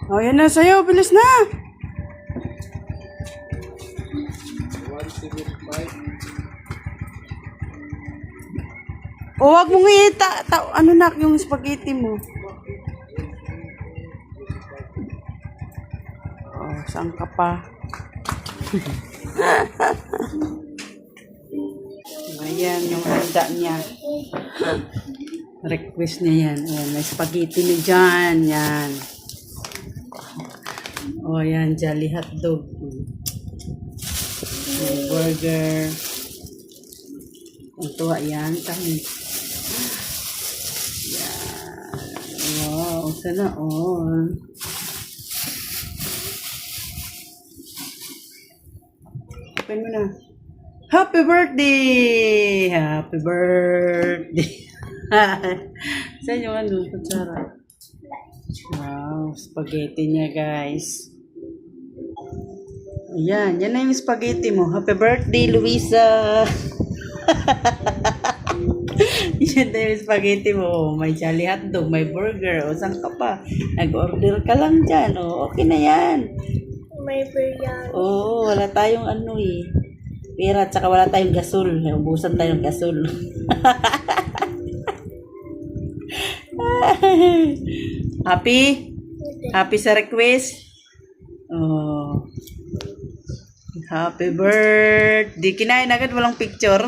Oh, yan na sa'yo. Bilis na. 175. O, wag mong ano nak yung spaghetti mo. Oh, saan ka pa? Ayan, yung handa niya. Request niya yan. Ayan, may spaghetti na dyan. Yan. O, yan. Jolly hotdog. May burger. Ang tuwa yan. Kami. Yan. Wow. Sana all. Open mo na. Happy birthday! Happy birthday! Saan yung ano? Kutsara. Wow, spaghetti niya guys. Ayan, yan na yung spaghetti mo. Happy birthday, Luisa! Yan na yung spaghetti mo. May jolly hotdog, may burger. O, saan ka pa? Nag-order ka lang dyan. O, okay na yan. May biryani. Oo, wala tayong ano eh. Pera, tsaka wala tayong gasol. Ubusan tayo ng gasol. Happy? Happy sa request? Oh. Happy birthday. Kinain agad, walang picture.